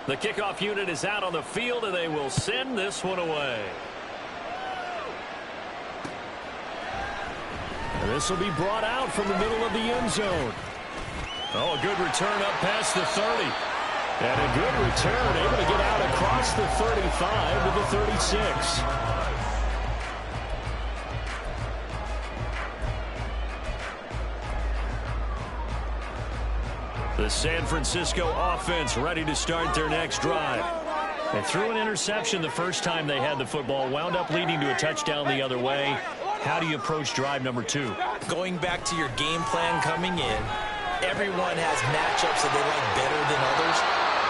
The kickoff unit is out on the field, and they will send this one away. And this will be brought out from the middle of the end zone. Oh, a good return up past the 30. And a good return, able to get out across the 35 to the 36. The San Francisco offense ready to start their next drive. They threw an interception the first time they had the football, wound up leading to a touchdown the other way. How do you approach drive number 2? Going back to your game plan coming in, everyone has matchups that they like better than others,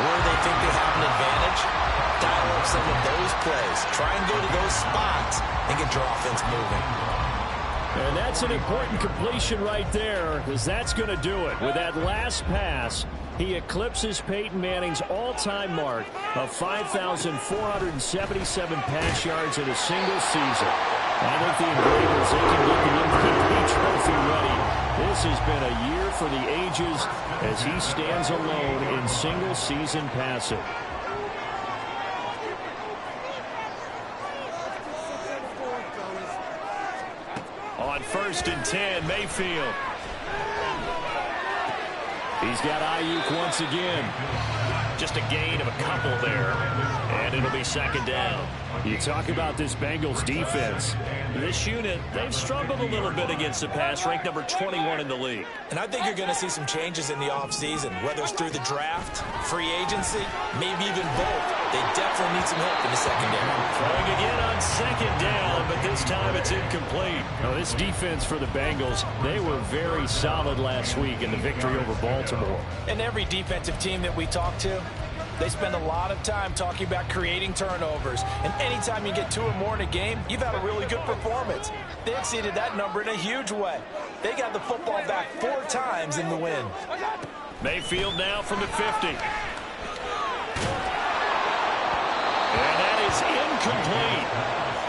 where they think they have an advantage. Dial up some of those plays. Try and go to those spots and get your offense moving. And that's an important completion right there, because that's going to do it. With that last pass, he eclipses Peyton Manning's all-time mark of 5,477 pass yards in a single season. I think the Invaders, they can get the MVP trophy ready. This has been a year for the ages as he stands alone in single-season passing. On 1st and 10, Mayfield. He's got Ayuk once again. Just a gain of a couple there. And it'll be 2nd down. You talk about this Bengals defense. This unit, they've struggled a little bit against the pass, ranked number 21 in the league. And I think you're going to see some changes in the offseason, whether it's through the draft, free agency, maybe even both. They definitely need some help in the secondary. Throwing again on 2nd down, but this time it's incomplete. Now, this defense for the Bengals, they were very solid last week in the victory over Baltimore. And every defensive team that we talk to, they spend a lot of time talking about creating turnovers. And anytime you get 2 or more in a game, you've had a really good performance. They exceeded that number in a huge way. They got the football back 4 times in the win. Mayfield now from the 50. And that is incomplete.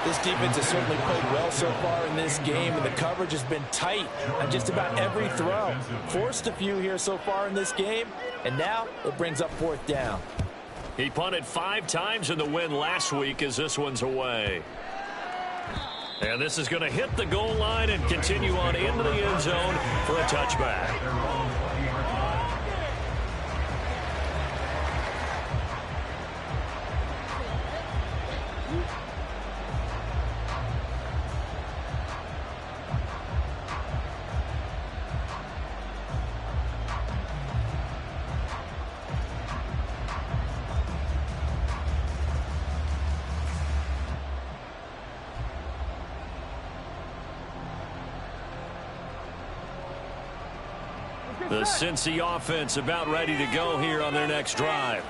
This defense has certainly played well so far in this game, and the coverage has been tight on just about every throw. Forced a few here so far in this game, and now it brings up 4th down. He punted 5 times in the win last week as this one's away. And this is going to hit the goal line and continue on into the end zone for a touchback. The Cincy offense about ready to go here on their next drive.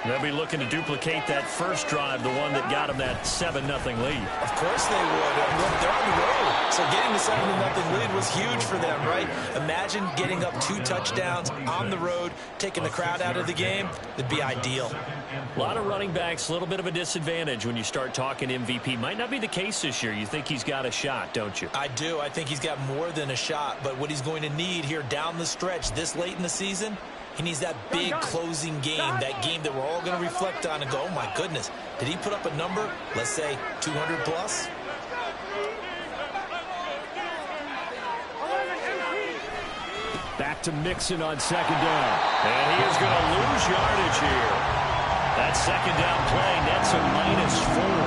They'll be looking to duplicate that first drive, the one that got them that 7-0 lead. Of course they would. Look, they're on the road, so getting the 7-0 lead was huge for them, right? Imagine getting up 2 touchdowns on the road, taking the crowd out of the game. It'd be ideal. A lot of running backs, a little bit of a disadvantage when you start talking MVP. Might not be the case this year. You think he's got a shot, don't you? I do. I think he's got more than a shot, but what he's going to need here down the stretch this late in the season, he needs that big closing game, that game that we're all going to reflect on and go, oh, my goodness, did he put up a number, let's say, 200+? Back to Mixon on 2nd down. And he is going to lose yardage here. That 2nd down play nets a -4.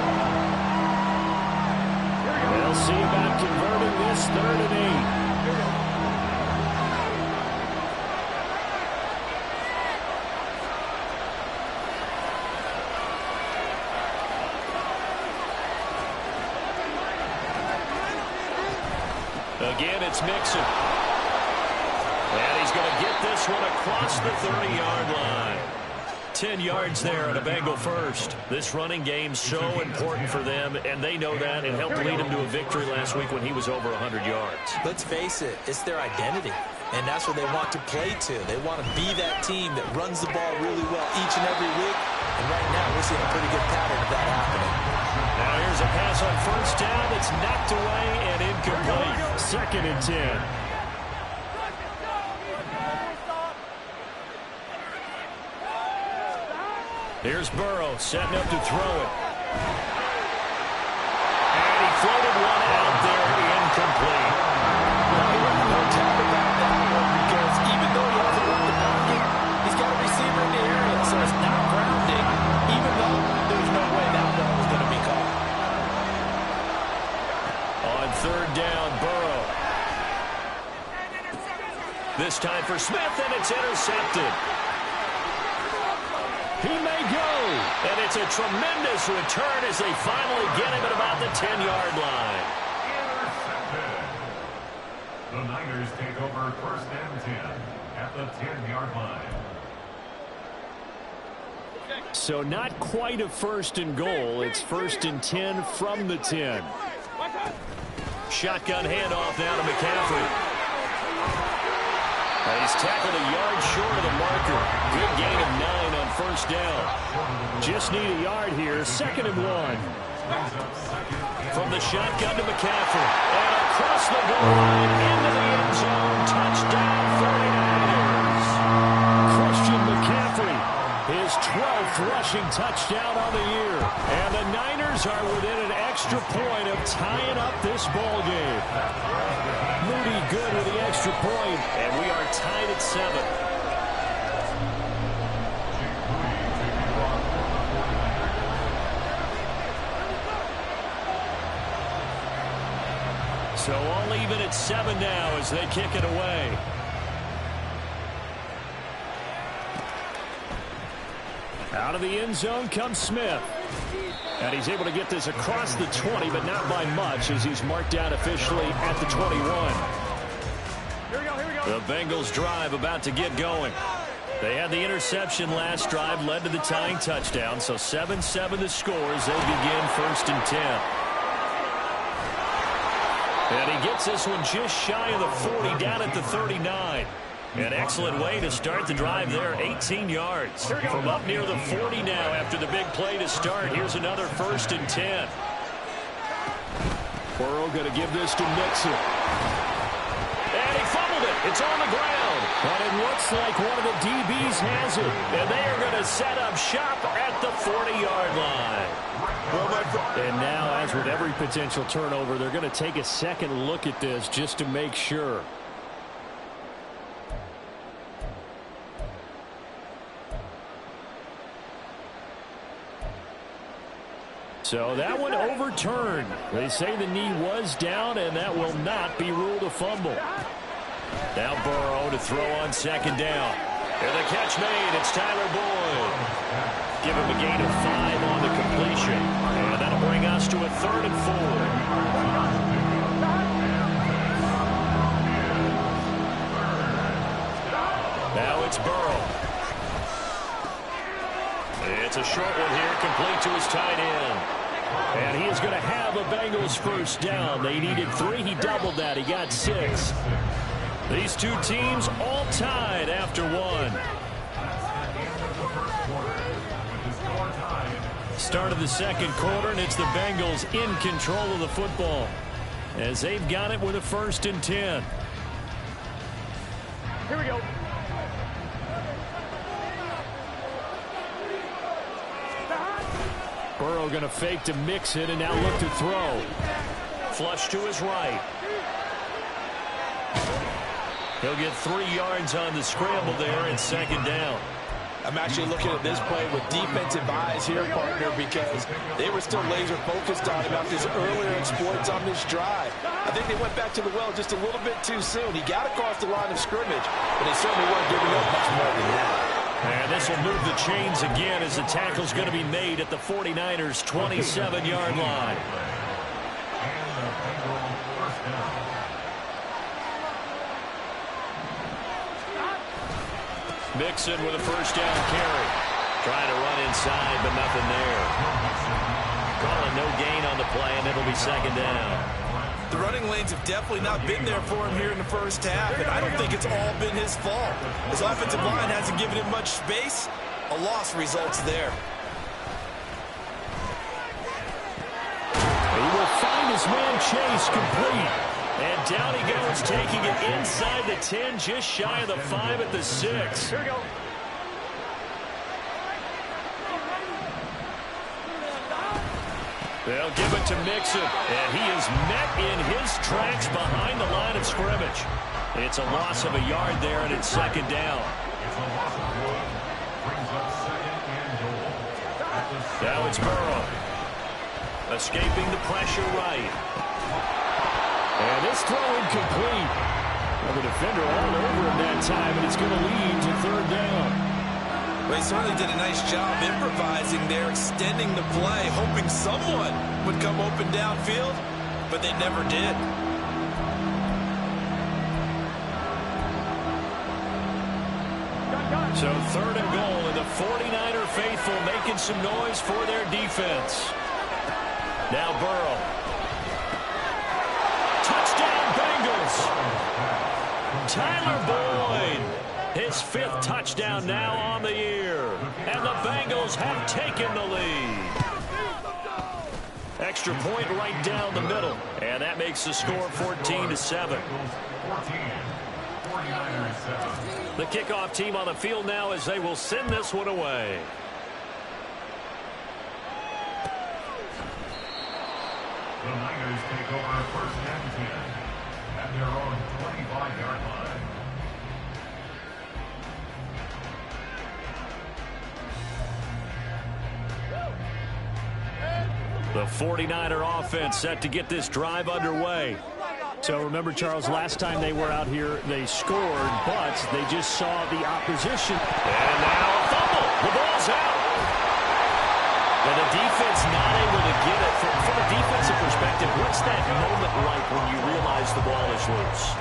They'll see about converting this 3rd and 8. Again, it's Mixon. And he's going to get this one across the 30-yard line. 10 yards there and a Bengal first. This running game's so important for them, and they know that. It helped lead him to a victory last week when he was over 100 yards. Let's face it, it's their identity, and that's what they want to play to. They want to be that team that runs the ball really well each and every week, and right now we're seeing a pretty good pattern of that happening. Now here's a pass on 1st down. It's knocked away and incomplete. 2nd and 10. Here's Burrow setting up to throw it. And he floated one out there, incomplete. Now, he went no tap about that one because even though he hasn't run the pocket, he's got a receiver in the area, so it's not grounding, even though there's no way that ball was going to be caught. On third down, Burrow. This time for Smith, and it's intercepted. He may go. And it's a tremendous return as they finally get him at about the 10-yard line. Intercepted. The Niners take over first and 10 at the 10-yard line. So not quite a first and goal. It's first and 10 from the 10. Shotgun handoff now to McCaffrey. He's tackled a yard short of the marker. Good gain of 9 on first down. Just need a yard here. Second and 1. From the shotgun to McCaffrey. And across the goal line into the end zone. Touchdown 49ers. Christian McCaffrey, his 12th rushing touchdown on the year. And the Niners are within an extra point of tying up this ball game. Moody good with the extra point, and we are tied at 7. So all even at 7 now as they kick it away. Out of the end zone comes Smith. And he's able to get this across the 20, but not by much as he's marked down officially at the 21. Here we go. The Bengals drive about to get going. They had the interception last drive, led to the tying touchdown. So 7-7 the score as they begin first and 10. And he gets this one just shy of the 40, down at the 39. An excellent way to start the drive there, 18 yards. From up near the 40 now after the big play to start. Here's another first and 10. Burrow going to give this to Mixon. And he fumbled it. It's on the ground. But it looks like one of the DBs has it. And they are going to set up shop at the 40-yard line. And now, as with every potential turnover, they're going to take a second look at this just to make sure. So that one overturned. They say the knee was down, and that will not be ruled a fumble. Now Burrow to throw on second down. And the catch made. It's Tyler Boyd. Give him a gain of 5 on the completion. And that'll bring us to a 3rd and 4. Now it's Burrow. It's a short one here, complete to his tight end. And he is going to have a Bengals first down. They needed 3. He doubled that. He got 6. These two teams all tied after 1. Start of the second quarter, and it's the Bengals in control of the football as they've got it with a first and 10. Here we go. Burrow going to fake to mix it and now look to throw. Flush to his right. He'll get 3 yards on the scramble there and second down. I'm actually looking at this play with defensive eyes here, partner, because they were still laser focused on him after his earlier exploits on this drive. I think they went back to the well just a little bit too soon. He got across the line of scrimmage, but they certainly weren't giving up much more than that. And this will move the chains again as the tackle's going to be made at the 49ers' 27-yard line. Mixon with a first down carry. Trying to run inside, but nothing there. Calling no gain on the play, and it'll be second down. The running lanes have definitely not been there for him here in the first half, and I don't think it's all been his fault. His offensive line hasn't given him much space. A loss results there. He will find his man Chase complete. And down he goes, taking it inside the 10, just shy of the 5 at the 6. Here we go. They'll give it to Mixon, and he is met in his tracks behind the line of scrimmage. It's a loss of a yard there, and it's second down. It's a loss of 1. Brings up second and goal. Now it's Burrow. Escaping the pressure right. And this throw incomplete. Well, the defender all over him that time, and it's going to lead to third down. Well, he certainly did a nice job improvising there, extending the play, hoping someone would come open downfield, but they never did. So third and goal, and the 49er faithful making some noise for their defense. Now Burrow. Touchdown Bengals. Tyler Boyd. His 5th touchdown now on the year. And the Bengals have taken the lead. Extra point right down the middle. And that makes the score 14-7. The kickoff team on the field now as they will send this one away. The Niners take over first and 10 at their own 25-yard line. The 49er offense set to get this drive underway. So remember, Charles, last time they were out here, they scored, but they just saw the opposition. And now a fumble. The ball's out. And the defense not able to get it. From a defensive perspective, what's that moment like when you realize the ball is loose?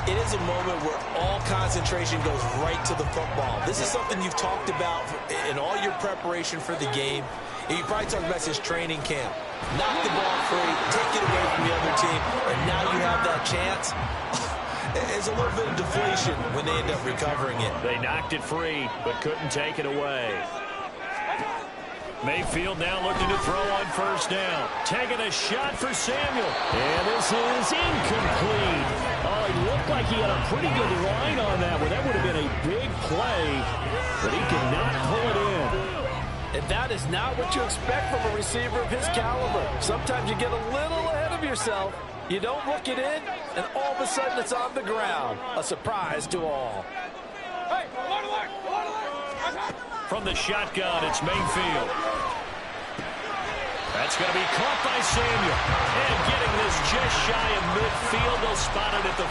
It is a moment where all concentration goes right to the football. This is something you've talked about in all your preparation for the game. You probably talked about this training camp. Knock the ball free, take it away from the other team, and now you have that chance. There's a little bit of deflation when they end up recovering it. They knocked it free, but couldn't take it away. Mayfield now looking to throw on first down. Taking a shot for Samuel. And this is incomplete. Oh, he looked like he had a pretty good line on that one. That would have been a big play, but he could not pull it in. And that is not what you expect from a receiver of his caliber. Sometimes you get a little ahead of yourself. You don't look it in, and all of a sudden it's on the ground. A surprise to all. Hey, from the shotgun, it's Mayfield. That's going to be caught by Samuel. And getting this just shy of midfield. They'll spot it at the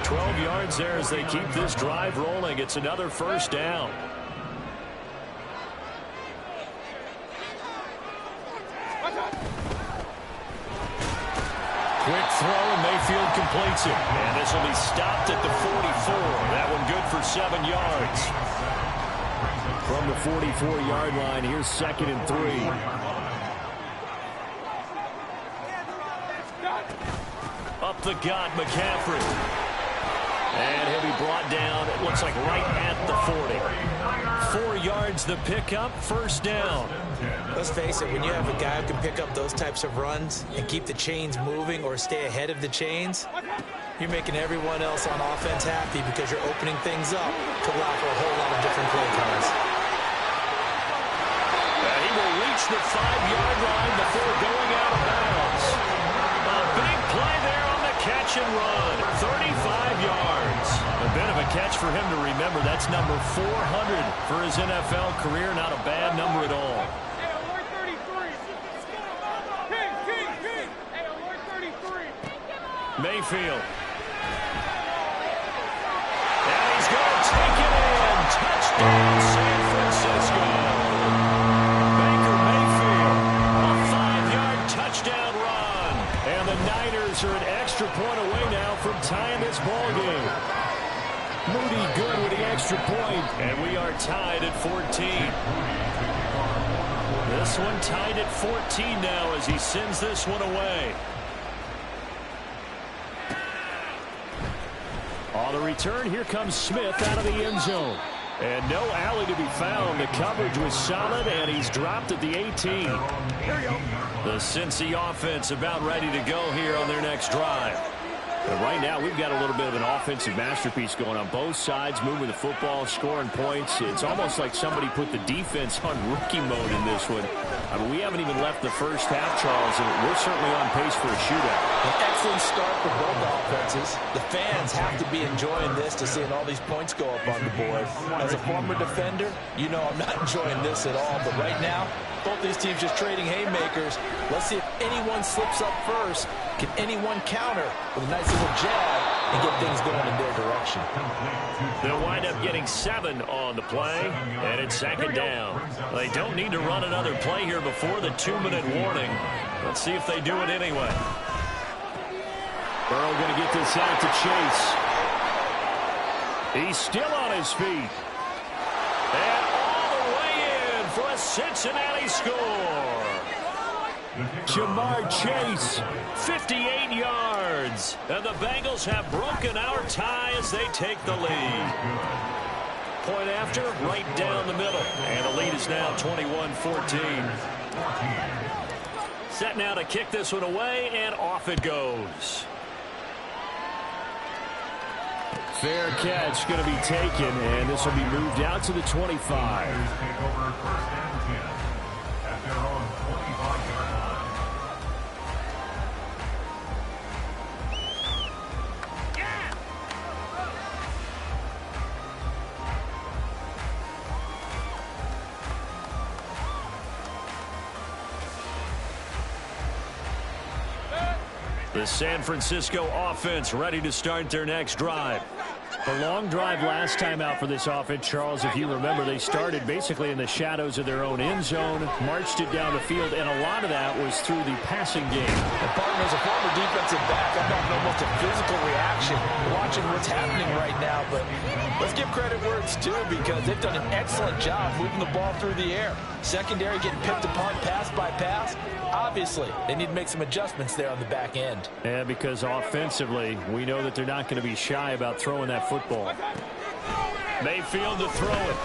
49. 12 yards there as they keep this drive rolling. It's another first down. Quick throw, and Mayfield completes it. And this will be stopped at the 44. That one good for 7 yards. From the 44-yard line, here's 2nd and 3. Up the gut, McCaffrey. And he'll be brought down, it looks like right at the 40. 4 yards the pickup, first down. Let's face it, when you have a guy who can pick up those types of runs and keep the chains moving or stay ahead of the chains, you're making everyone else on offense happy because you're opening things up to allow for a whole lot of different play calls. He will reach the 5-yard line before going out of bounds. A big play there on the catch and run. 35 yards. A bit of a catch for him to remember. That's number 400 for his NFL career. Not a bad number at all. Hey, alert 33. King. Hey, alert 33. Mayfield. And he's going to take it in. Touchdown, San Francisco. Baker Mayfield. A 5-yard touchdown run. And the Niners are an extra point away now from tying this ball game. Moody good with the extra point. And we are tied at 14. This one tied at 14 now as he sends this one away. On the return, here comes Smith out of the end zone. And no alley to be found. The coverage was solid, and he's dropped at the 18. The Cincy offense about ready to go here on their next drive. And right now, we've got a little bit of an offensive masterpiece going on both sides, moving the football, scoring points. It's almost like somebody put the defense on rookie mode in this one. I mean, we haven't even left the first half, Charles, and we're certainly on pace for a shootout. An excellent start for both offenses. The fans have to be enjoying this to seeing all these points go up on the board. As a former defender, you know I'm not enjoying this at all. But right now, both these teams just trading haymakers. Let's see if anyone slips up first. Can anyone counter with a nice little jab and get things going in their direction? They'll wind up getting 7 on the play, and it's second down. They don't need to run another play here before the 2-minute warning. Let's see if they do it anyway. Burrow going to get this out to Chase. He's still on his feet. And all the way in for a Cincinnati score. Jamar Chase, 58 yards. And the Bengals have broken our tie as they take the lead. Point after, right down the middle. And the lead is now 21-14. Set now to kick this one away, and off it goes. Fair catch going to be taken, and this will be moved out to the 25. The San Francisco offense ready to start their next drive. The long drive last time out for this offense, Charles, if you remember, they started basically in the shadows of their own end zone, marched it down the field, and a lot of that was through the passing game. And partner, as a former defensive back, I'm having almost a physical reaction watching what's happening right now. But let's give credit where it's due, because they've done an excellent job moving the ball through the air. Secondary getting picked apart pass by pass. Obviously, they need to make some adjustments there on the back end. Yeah, because offensively, we know that they're not going to be shy about throwing that football. Mayfield to throw it.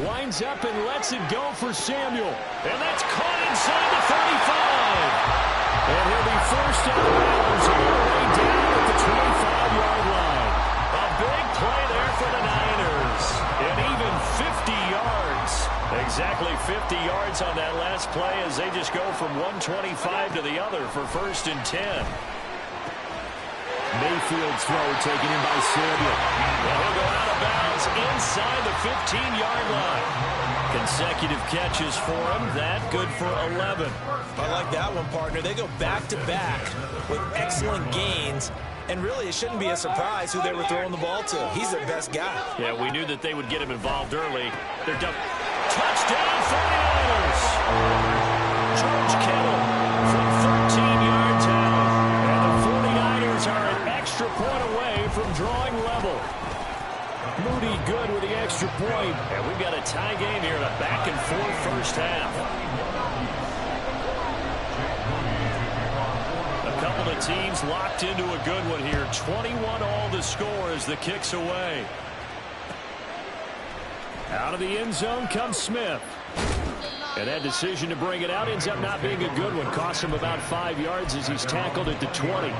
Winds up and lets it go for Samuel. And that's caught inside the 35. And he'll be forced out of bounds all the way down at the 25-yard line. A big play there for the Niners. And even 50 yards. Exactly 50 yards on that last play as they just go from 125 to the other for 1st and 10. Mayfield's throw taken in by Samuel. And he'll go out of bounds inside the 15-yard line. Consecutive catches for him. That good for 11. I like that one, partner. They go back-to-back with excellent gains. And really, it shouldn't be a surprise who they were throwing the ball to. He's their best guy. Yeah, we knew that they would get him involved early. They're done. Touchdown, 49ers! George Kittle from 13 yards out. And the 49ers are an extra point away from drawing level. Moody good with the extra point. And we've got a tie game here in a back-and-forth first half. A couple of teams locked into a good one here. 21 all the score as the kick's away. Out of the end zone comes Smith. And that decision to bring it out ends up not being a good one. Costs him about 5 yards as he's tackled at the 20.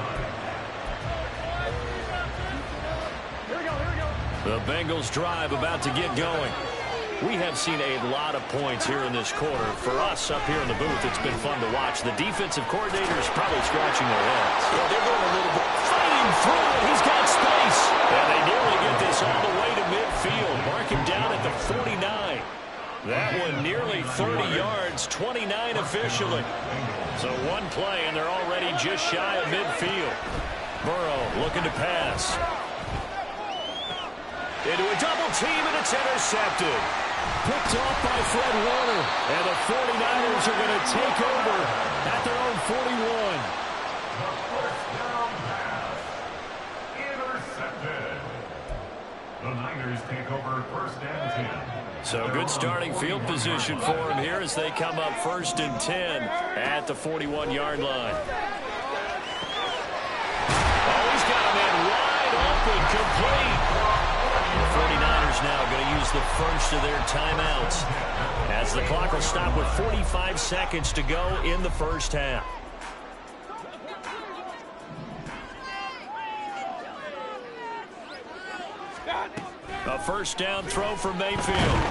The Bengals drive about to get going. We have seen a lot of points here in this quarter. For us up here in the booth, it's been fun to watch. The defensive coordinators probably scratching their heads. Yeah, they're going a little bit. Fighting through it. He's got space. And they nearly get this all the way to midfield. Mark him down at the 49. That one nearly 30 yards, 29 officially. So one play, and they're already just shy of midfield. Burrow looking to pass. Into a double team, and it's intercepted. Picked off by Fred Warner. And the 49ers are going to take over at their own 41. Intercepted. The Niners take over 1st and 10. So good starting field position for him here as they come up 1st and 10 at the 41-yard line. Oh, he's got him in wide open, complete. The 49ers now going to use the first of their timeouts as the clock will stop with 45 seconds to go in the first half. A first down throw for Mayfield.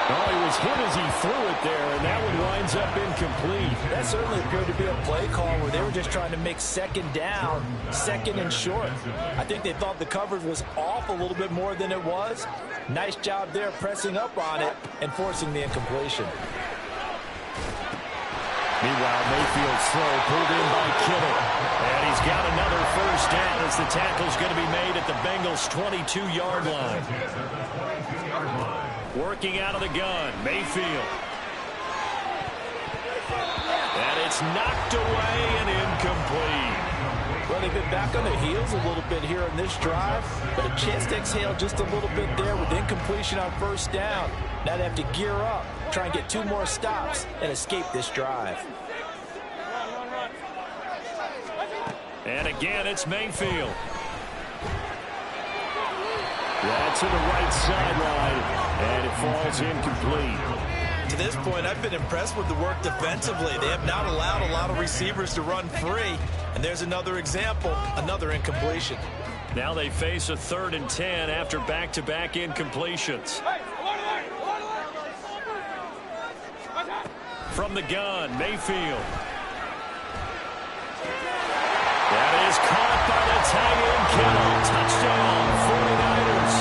Oh, he was hit as he threw it there, and that one winds up incomplete. That certainly appeared to be a play call where they were just trying to make second down, second and short. I think they thought the coverage was off a little bit more than it was. Nice job there pressing up on it and forcing the incompletion. Meanwhile, Mayfield's throw pulled in by Kittle. And he's got another first down as the tackle's going to be made at the Bengals' 22-yard line. Working out of the gun, Mayfield. And it's knocked away and incomplete. Well, they've been back on their heels a little bit here in this drive, but a chance to exhale just a little bit there with incompletion on first down. Now they have to gear up, try and get 2 more stops, and escape this drive. And again, it's Mayfield. That's to the right sideline, and it falls incomplete. To this point, I've been impressed with the work defensively. They have not allowed a lot of receivers to run free, and there's another example, another incompletion. Now they face a 3rd and 10 after back-to-back incompletions. From the gun, Mayfield. That is caught by the tight end, Kittle. Touchdown, 49ers.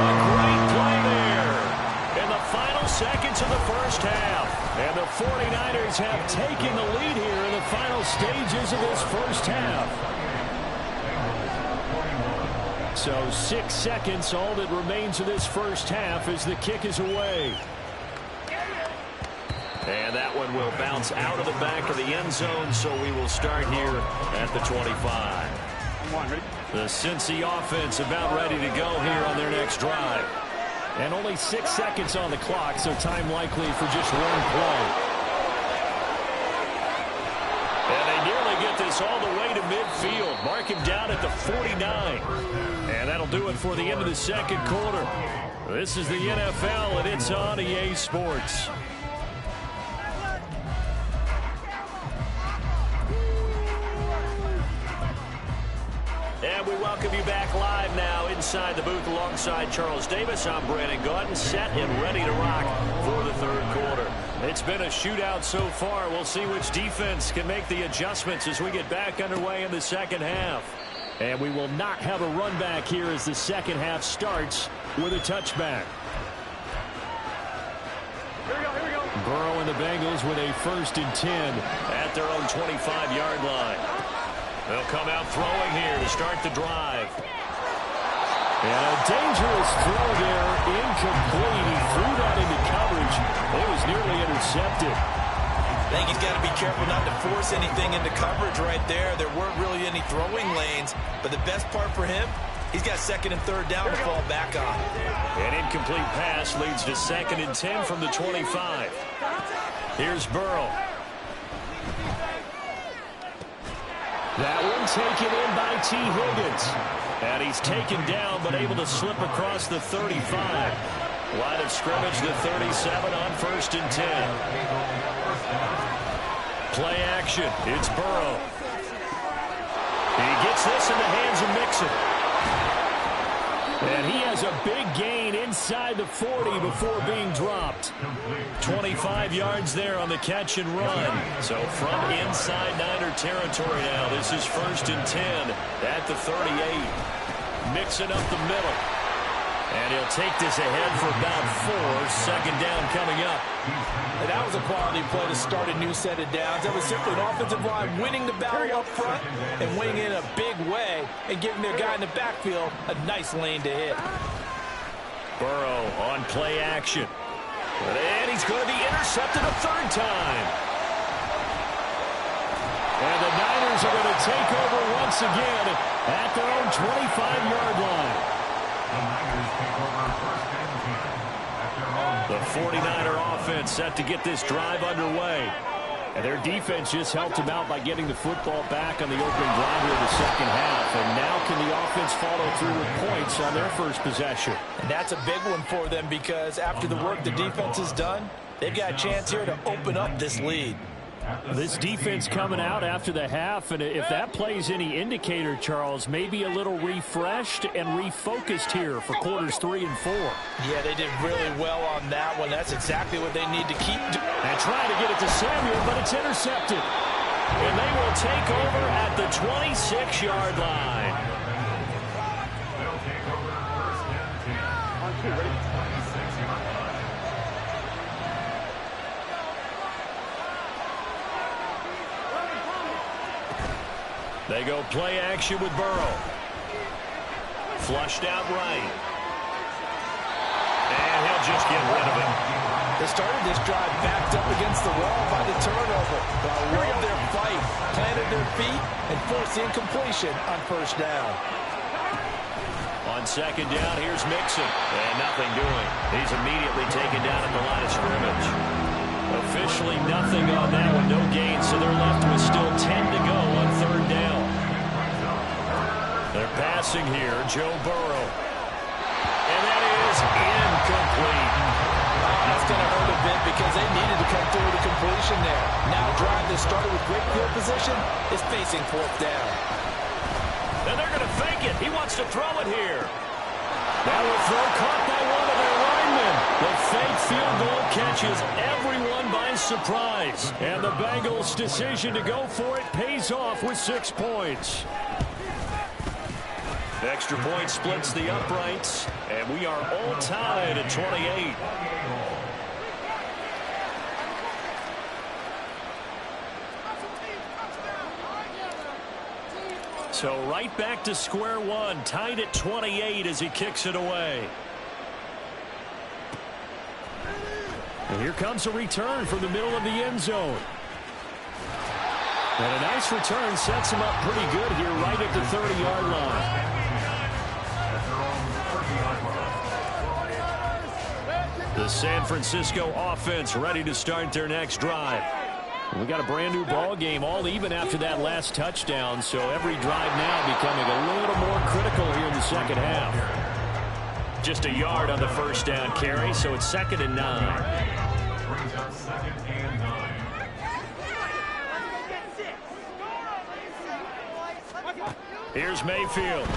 A great play there in the final seconds of the first half. And the 49ers have taken the lead here in the final stages of this first half. So 6 seconds, all that remains of this first half as the kick is away. And that one will bounce out of the back of the end zone, so we will start here at the 25. The Cincy offense about ready to go here on their next drive. And only 6 seconds on the clock, so time likely for just one play. And they nearly get this all the way to midfield. Mark him down at the 49. And that'll do it for the end of the second quarter. This is the NFL, and it's on EA Sports. And we welcome you back live now inside the booth alongside Charles Davis. I'm Brandon Gaudin, set and ready to rock for the third quarter. It's been a shootout so far. We'll see which defense can make the adjustments as we get back underway in the second half. And we will not have a run back here as the second half starts with a touchback. Here we go. Burrow and the Bengals with a 1st and 10 at their own 25-yard line. They'll come out throwing here to start the drive. And a dangerous throw there, incomplete. He threw that into coverage. It was nearly intercepted. I think he's got to be careful not to force anything into coverage right there. There weren't really any throwing lanes, but the best part for him, he's got 2nd and 3rd down to fall back on. An incomplete pass leads to 2nd and 10 from the 25. Here's Burrow. That one taken in by T. Higgins. And he's taken down but able to slip across the 35. Line of scrimmage, the 37 on 1st and 10. Play action. It's Burrow. He gets this in the hands of Mixon. And he has a big gain inside the 40 before being dropped. 25 yards there on the catch and run. So from inside Niner territory now, this is 1st and 10 at the 38. Mixing up the middle. And he'll take this ahead for about 4. 2nd down coming up. And that was a quality play to start a new set of downs. That was simply an offensive line winning the battle up front and winning it in a big way and giving their guy in the backfield a nice lane to hit. Burrow on play action. And he's going to be intercepted a 3rd time. And the Niners are going to take over once again at their own 25-yard line. The 49er offense set to get this drive underway. And their defense just helped them out by getting the football back on the opening drive here in the second half. And now can the offense follow through with points on their first possession? And that's a big one for them because after the work the defense has done, they've got a chance here to open up this lead. This defense coming out after the half, and if that plays any indicator, Charles, maybe a little refreshed and refocused here for quarters 3 and 4. Yeah, they did really well on that one. That's exactly what they need to keep doing. And trying to get it to Samuel, but it's intercepted. And they will take over at the 26-yard line. They'll take over first and 10. 26-yard line. They go play action with Burrow. Flushed out right. And he'll just get rid of it. They started this drive backed up against the wall by the turnover. But I love their fight, planted their feet, and forced the incompletion on first down. On second down, here's Mixon. And nothing doing. He's immediately taken down at the line of scrimmage. Officially nothing on that one, no gain, so they're left with still 10 to go on third down. They're passing here, Joe Burrow. And that is incomplete. That's going to hurt a bit because they needed to come through with a completion there. Now a drive that started with great field position is facing fourth down. And they're going to fake it. He wants to throw it here. That will throw caught by one of their linemen. The fake field goal catches everyone by surprise. And the Bengals' decision to go for it pays off with 6 points. Extra point splits the uprights, and we are all tied at 28. So right back to square one, tied at 28 as he kicks it away. And here comes a return from the middle of the end zone. And a nice return sets him up pretty good here right at the 30-yard line. The San Francisco offense ready to start their next drive. We got a brand new ball game, all even after that last touchdown, so every drive now becoming a little more critical here in the second half. Just a yard on the first down carry, so it's 2nd and 9. Brings up 2nd and 9. Here's Mayfield.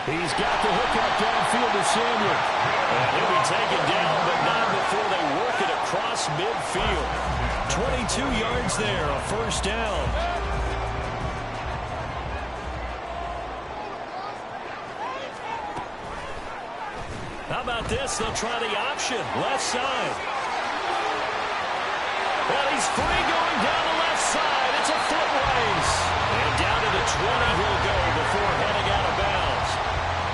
He's got the hook up downfield to Samuel. And he'll be taken down, but not before they work it across midfield. 22 yards there, a first down. How about this? They'll try the option, left side. Well, he's free going down the left side. It's a foot race. And down to the 20 he'll go before heading out of bounds.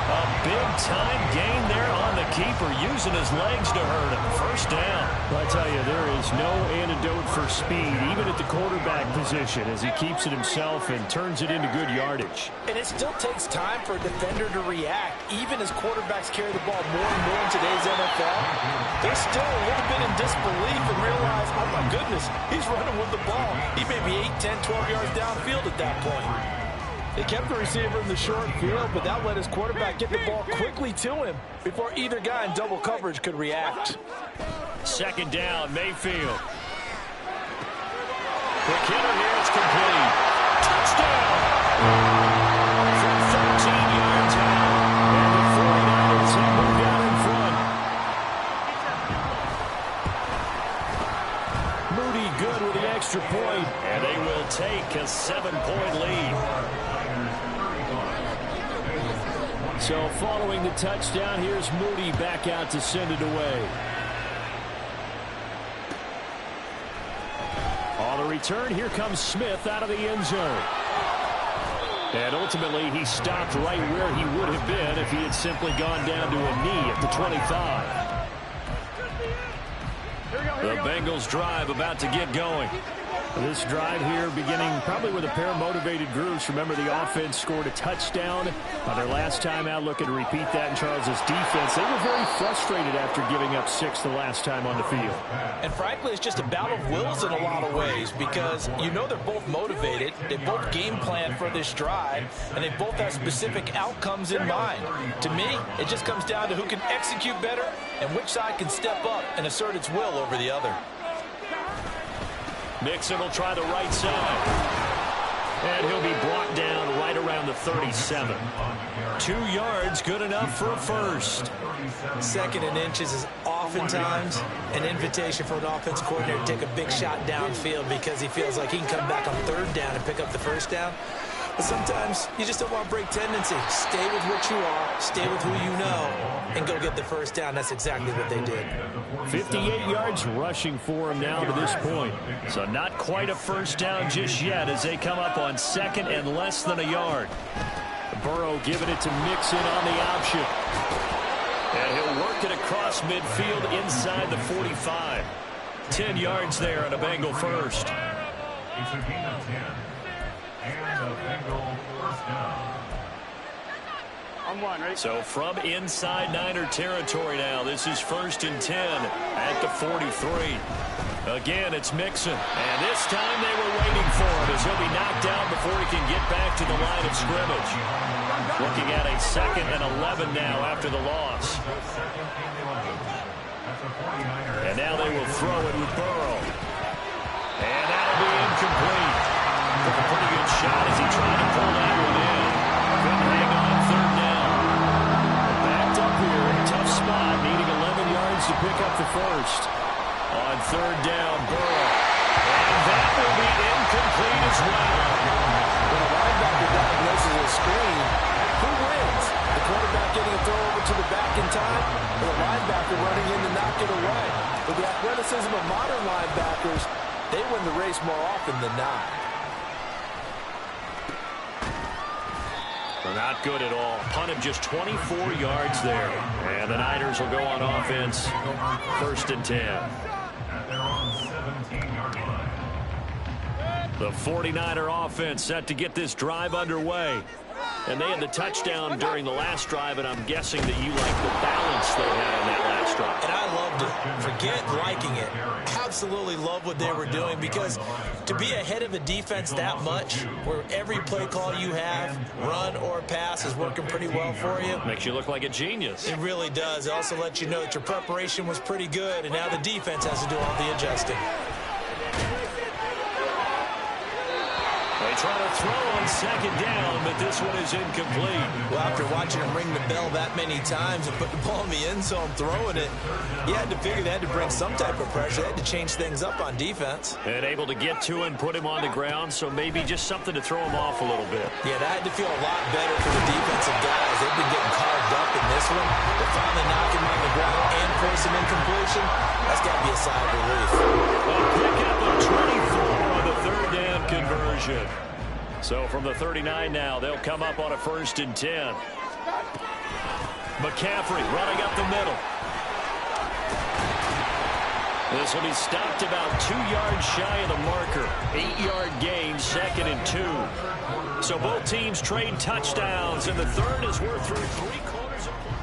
A big-time gain there on the keeper, using his legs to hurt him. First down. Well, I tell you, there is no antidote for speed, even at the quarterback position, as he keeps it himself and turns it into good yardage. And it still takes time for a defender to react, even as quarterbacks carry the ball more and more in today's NFL. They're still a little bit in disbelief and realize, oh my goodness, he's running with the ball. He may be 8, 10, 12 yards downfield at that point. They kept the receiver in the short field, but that let his quarterback get the ball quickly to him before either guy in double coverage could react. Second down, Mayfield. Quick hitter here, it's complete. Touchdown! From 13 yards out. And the 49ers have moved out in front. Moody good with the extra point, and they will take a 7-point lead. So following the touchdown, here's Moody back out to send it away. On the return, here comes Smith out of the end zone. And ultimately, he stopped right where he would have been if he had simply gone down to a knee at the 25. The Bengals drive about to get going. This drive here beginning probably with a pair of motivated groups. Remember, the offense scored a touchdown their last time out, looking to repeat that in Charles's defense. They were very frustrated after giving up 6 the last time on the field. And frankly, it's just a battle of wills in a lot of ways because you know they're both motivated. They both game plan for this drive, and they both have specific outcomes in mind. To me, it just comes down to who can execute better and which side can step up and assert its will over the other. Mixon will try the right side. And he'll be brought down right around the 37. 2 yards, good enough for a first. 2nd and inches is oftentimes an invitation for an offensive coordinator to take a big shot downfield because he feels like he can come back on 3rd down and pick up the first down. But sometimes you just don't want to break tendency. Stay with what you are, stay with who you know, and go get the first down. That's exactly what they did. 58 yards rushing for him now to this point. So not quite a first down just yet as they come up on 2nd and less than a yard. Burrow giving it to Mixon on the option. And he'll work it across midfield inside the 45. 10 yards there on a Bengal first. It's a gain of 10. And a Bengal first down. So from inside Niner territory now, this is 1st and 10 at the 43. Again, it's Mixon. And this time they were waiting for him as he'll be knocked out before he can get back to the line of scrimmage. Looking at a 2nd and 11 now after the loss. And now they will throw it with Burrow. And that'll be incomplete. Took a pretty good shot as he tried to pull that one in. Couldn't hang on 3rd down. Backed up here, tough spot, needing 11 yards to pick up the first. On 3rd down, Burrow. And that will be incomplete as well. When a linebacker diagnoses a screen, who wins? The quarterback getting a throw over to the back in time, or the linebacker running in to knock it away? With the athleticism of modern linebackers, they win the race more often than not. Not good at all. Punt him just 24 yards there. And the Niners will go on offense. 1st and 10. At their own 17-yard line. The 49er offense set to get this drive underway. And they had the touchdown during the last drive, and I'm guessing that you like the balance they had on that last drive. And I loved it. Forget liking it. Absolutely love what they were doing, because to be ahead of a defense that much, where every play call you have, run or pass, is working pretty well for you. Makes you look like a genius. It really does. It also lets you know that your preparation was pretty good, and now the defense has to do all the adjusting. They try to throw on 2nd down, but this one is incomplete. Well, after watching him ring the bell that many times and put the ball in the end zone throwing it, you had to figure they had to bring some type of pressure. They had to change things up on defense. And able to get to and put him on the ground, so maybe just something to throw him off a little bit. Yeah, that had to feel a lot better for the defensive guys. They've been getting carved up in this one. To finally knock him on the ground and force him incompletion, that's got to be a sigh of relief. A pickup of 24 on the 3rd down conversion. So from the 39 now, they'll come up on a 1st and 10. McCaffrey running up the middle. This will be stopped about 2 yards shy of the marker. 8-yard gain, 2nd and 2. So both teams trade touchdowns, and the 3rd as we're through 3/4 of play.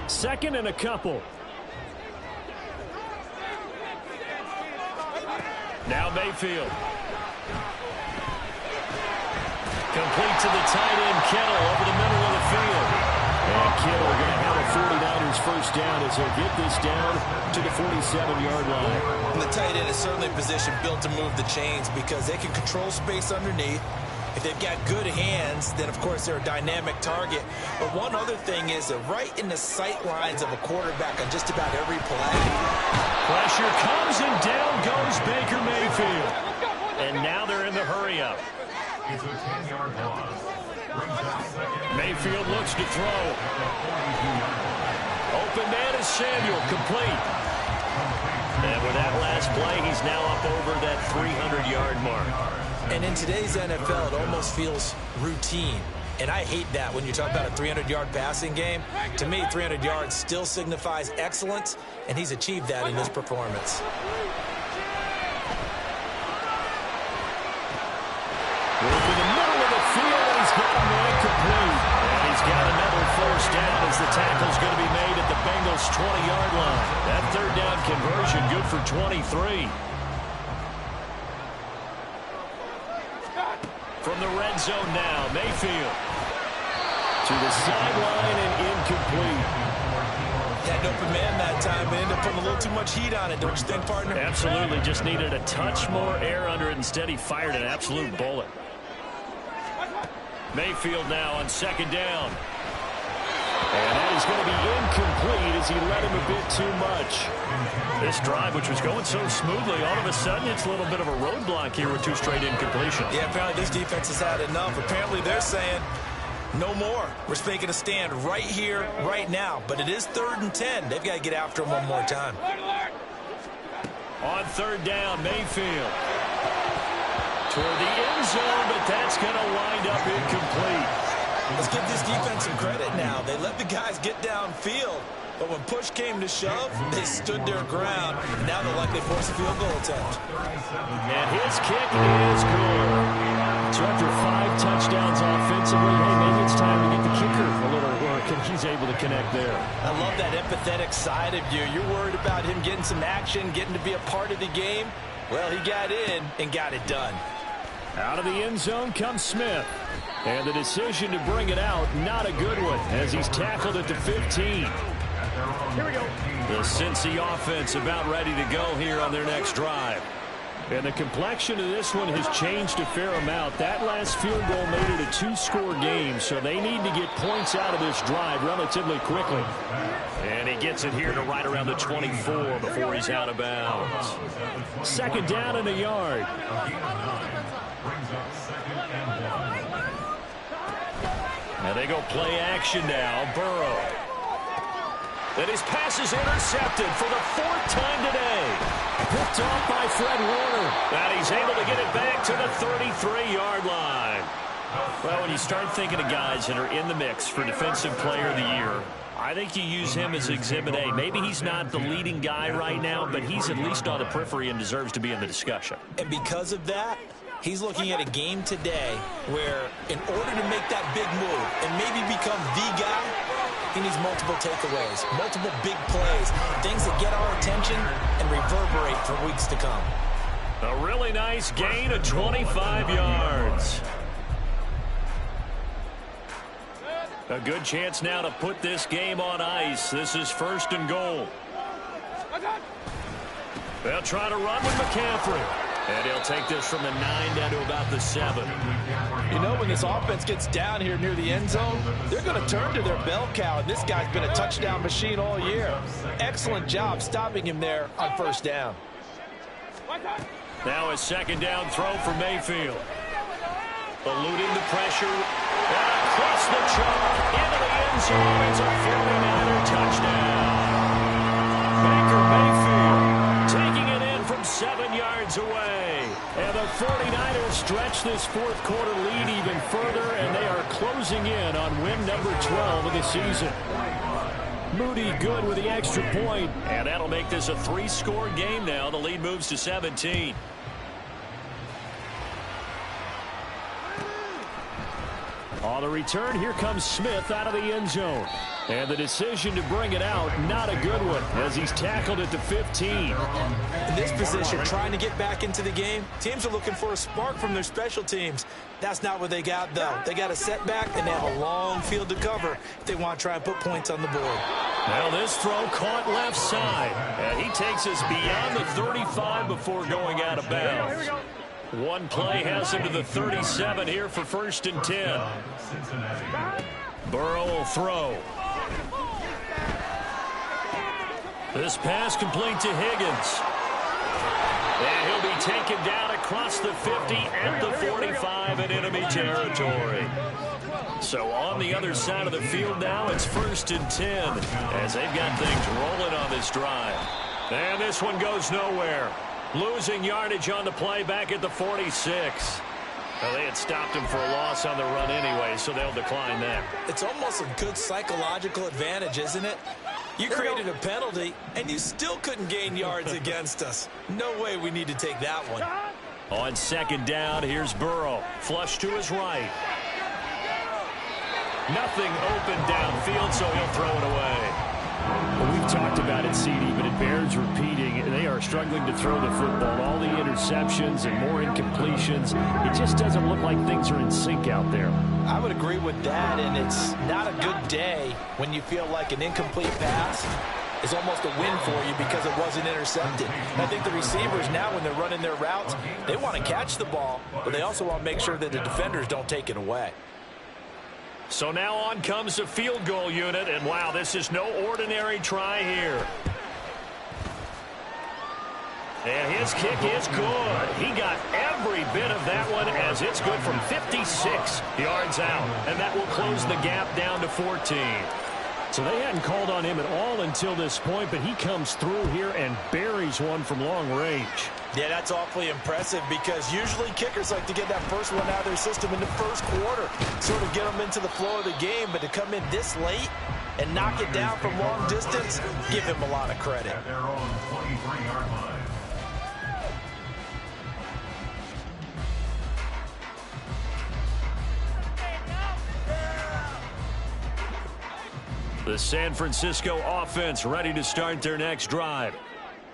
2nd and a couple. Now Mayfield. Complete to the tight end, Kittle, over the middle of the field. And Kittle going to have a 49ers first down as he'll get this down to the 47-yard line. And the tight end is certainly a position built to move the chains because they can control space underneath. If they've got good hands, then, of course, they're a dynamic target. But one other thing is they're right in the sight lines of a quarterback on just about every play. Pressure comes, and down goes Baker Mayfield. And now they're in the hurry-up. It's a 10-yard loss. Mayfield looks to throw. Open man is Samuel, complete. And with that last play, he's now up over that 300-yard mark. And in today's NFL, it almost feels routine. And I hate that when you talk about a 300-yard passing game. To me, 300 yards still signifies excellence, and he's achieved that in this performance. Over the middle of the field, and he's got him incomplete. And he's got another first down as the tackle's going to be made at the Bengals' 20-yard line. That 3rd down conversion good for 23. From the red zone now, Mayfield. To the sideline and incomplete. Had an open man that time, but ended up putting a little too much heat on it, don't you think, partner? Absolutely. Just needed a touch more air under it. Instead, he fired an absolute bullet. Mayfield now on second down. And that is going to be incomplete as he let him a bit too much. This drive, which was going so smoothly, all of a sudden it's a little bit of a roadblock here with 2 straight incompletions. Yeah, apparently this defense has had enough. Apparently they're saying no more. We're making a stand right here, right now. But it is 3rd and 10. They've got to get after him one more time. On third down, Mayfield. Toward the end zone, but that's going to wind up incomplete. Let's give this defense some credit now. They let the guys get downfield. But when push came to shove, they stood their ground. And now they'll likely force a field goal attempt. And his kick is good. So after 5 touchdowns offensively, hey, maybe it's time to get the kicker a little work, and he's able to connect there. I love that empathetic side of you. You're worried about him getting some action, getting to be a part of the game. Well, he got in and got it done. Out of the end zone comes Smith. And the decision to bring it out, not a good one, as he's tackled at the 15. Here we go. The Cincy offense about ready to go here on their next drive. And the complexion of this one has changed a fair amount. That last field goal made it a 2-score game, so they need to get points out of this drive relatively quickly. And he gets it here to right around the 24 before he's out of bounds. Second down and a yard. And they go play action now. Burrow. And his pass is intercepted for the 4th time today. Picked off by Fred Warner. And he's able to get it back to the 33-yard line. Well, when you start thinking of guys that are in the mix for Defensive Player of the Year, I think you use him as Exhibit A. Maybe he's not the leading guy right now, but he's at least on the periphery and deserves to be in the discussion. And because of that, he's looking at a game today where in order to make that big move and maybe become the guy, he needs multiple takeaways, multiple big plays, things that get our attention and reverberate for weeks to come. A really nice gain of 25 yards. A good chance now to put this game on ice. This is 1st and goal. They'll try to run with McCaffrey. And he'll take this from the 9 down to about the 7. You know, when this offense gets down here near the end zone, they're going to turn to their bell cow. And this guy's been a touchdown machine all year. Excellent job stopping him there on 1st down. Now a 2nd down throw for Mayfield. Eluding the pressure. And across the chalk into the end zone. It's a 49er touchdown. Baker Mayfield taking it in from 7 yards away. And the 49ers stretch this 4th quarter lead even further, and they are closing in on win number 12 of the season. Moody good with the extra point. And that'll make this a 3-score game now. The lead moves to 17. On the return, here comes Smith out of the end zone. And the decision to bring it out, not a good one, as he's tackled at the 15. In this position, trying to get back into the game, teams are looking for a spark from their special teams. That's not what they got, though. They got a setback, and they have a long field to cover if they want to try and put points on the board. Now this throw caught left side. And he takes us beyond the 35 before going out of bounds. One play has him to the 37 here for 1st and 10. Burrow will throw. This pass complete to Higgins. And he'll be taken down across the 50 at the 45 in enemy territory. So on the other side of the field now, it's 1st and 10 as they've got things rolling on this drive. And this one goes nowhere. Losing yardage on the play back at the 46. Well, they had stopped him for a loss on the run anyway, so they'll decline that. It's almost a good psychological advantage, isn't it? You created a penalty, and you still couldn't gain yards against us. No way we need to take that one. On 2nd down, here's Burrow. Flush to his right. Nothing open downfield, so he'll throw it away. Well, we've talked about it, CD, but it bears bears repeating. They are struggling to throw the football. All the interceptions and more incompletions. It just doesn't look like things are in sync out there. I would agree with that, and it's not a good day when you feel like an incomplete pass is almost a win for you because it wasn't intercepted. I think the receivers now, when they're running their routes, they want to catch the ball, but they also want to make sure that the defenders don't take it away. So now on comes the field goal unit, and wow, this is no ordinary try here. And his kick is good. He got every bit of that one as it's good from 56 yards out. And that will close the gap down to 14. So they hadn't called on him at all until this point, but he comes through here and buries one from long range. Yeah, that's awfully impressive because usually kickers like to get that first one out of their system in the first quarter, sort of get them into the flow of the game, but to come in this late and knock it down from long distance, give him a lot of credit. At their own 23-yard line. The San Francisco offense ready to start their next drive.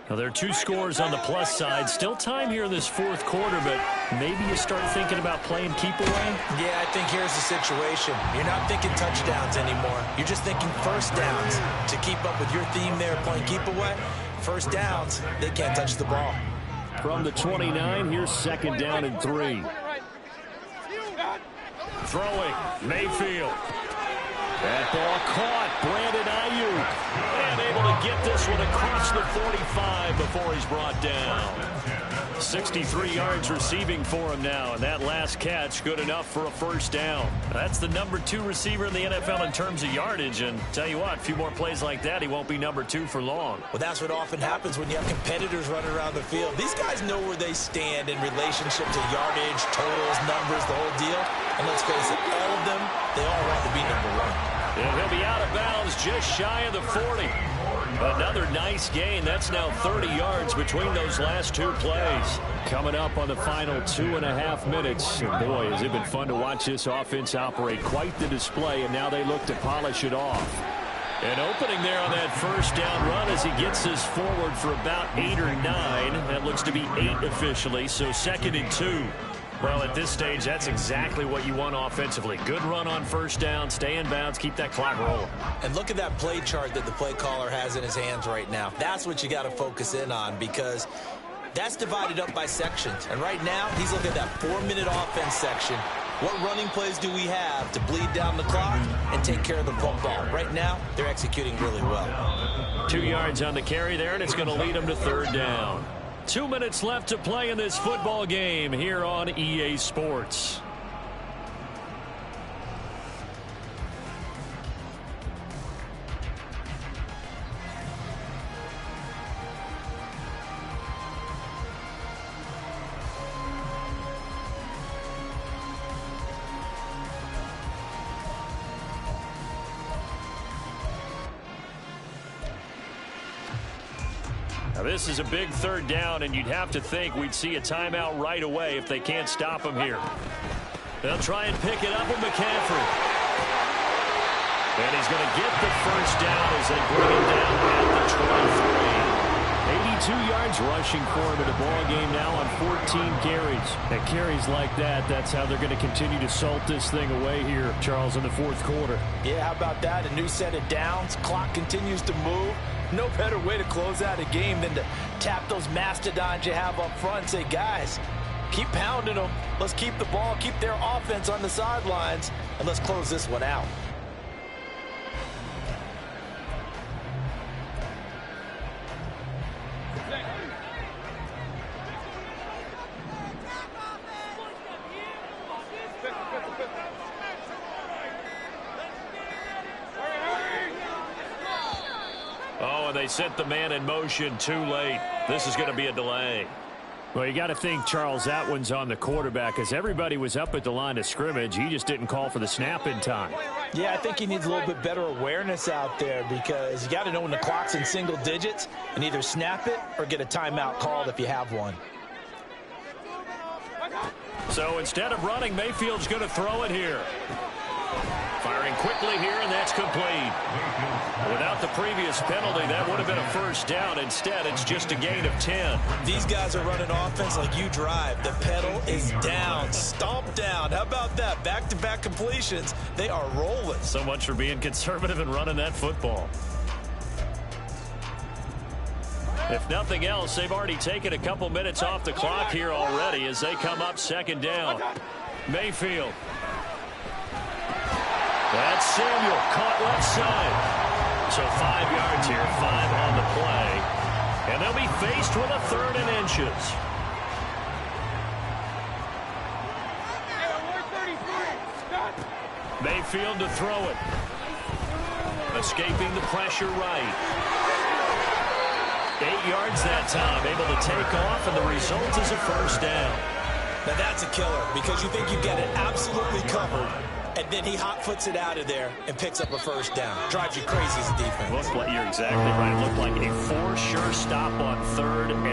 Now, there are 2 scores on the plus side. Still time here in this fourth quarter, but maybe you start thinking about playing keep away? Yeah, I think here's the situation. You're not thinking touchdowns anymore. You're just thinking first downs. To keep up with your theme there, playing keep away, first downs, they can't touch the ball. From the 29, here's second down and 3. Throwing, Mayfield. That ball caught. Brandon Ayuk. And able to get this one across the 45 before he's brought down. 63 yards receiving for him now, and that last catch good enough for a first down. That's the number 2 receiver in the NFL in terms of yardage, and tell you what, a few more plays like that, he won't be number 2 for long. Well, that's what often happens when you have competitors running around the field. These guys know where they stand in relationship to yardage, totals, numbers, the whole deal. And let's face it, all of them, they all want to be number 1. And he'll be out of bounds just shy of the 40. Another nice gain. That's now 30 yards between those last 2 plays. Coming up on the final 2.5 minutes. And boy, has it been fun to watch this offense operate. Quite the display, and now they look to polish it off. An opening there on that first down run as he gets this forward for about 8 or 9. That looks to be 8 officially, so 2nd and 2. Well, at this stage, that's exactly what you want offensively. Good run on first down, stay in bounds, keep that clock rolling. And look at that play chart that the play caller has in his hands right now. That's what you got to focus in on because that's divided up by sections. And right now, he's looking at that 4-minute offense section. What running plays do we have to bleed down the clock and take care of the football? Right now, they're executing really well. 2 yards on the carry there, and it's going to lead them to 3rd down. 2 minutes left to play in this football game here on EA Sports. Now, this is a big 3rd down, and you'd have to think we'd see a timeout right away if they can't stop him here. They'll try and pick it up with McCaffrey. And he's going to get the first down as they bring him down at the 23. 82 yards rushing for him in a ball game now on 14 carries. And carries like that, that's how they're going to continue to salt this thing away here, Charles, in the fourth quarter. Yeah, how about that? A new set of downs. Clock continues to move. No better way to close out a game than to tap those mastodons you have up front and say, guys, keep pounding them. Let's keep the ball, keep their offense on the sidelines, and let's close this one out. Oh, and they sent the man in motion too late. This is going to be a delay. Well, you got to think, Charles, that one's on the quarterback as everybody was up at the line of scrimmage. He just didn't call for the snap in time. Yeah, I think he needs a little bit better awareness out there because you got to know when the clock's in single digits and either snap it or get a timeout called if you have one. So instead of running, Mayfield's going to throw it here. Firing quickly here, and that's complete. Without the previous penalty, that would have been a first down. Instead, it's just a gain of 10. These guys are running offense like you drive. The pedal is down, stomped down. How about that? Back-to-back completions. They are rolling. So much for being conservative and running that football. If nothing else, they've already taken a couple minutes off the clock here already as they come up second down. Mayfield. That's Samuel, caught left side. So 5 yards here, 5 on the play. And they'll be faced with a 3rd and inches. Mayfield to throw it. Escaping the pressure right. 8 yards that time, able to take off, and the result is a first down. Now that's a killer because you think you get it absolutely covered, and then he hot-foots it out of there and picks up a first down. Drives you crazy as a defense. You're exactly right. It looked like a for sure stop on 3rd and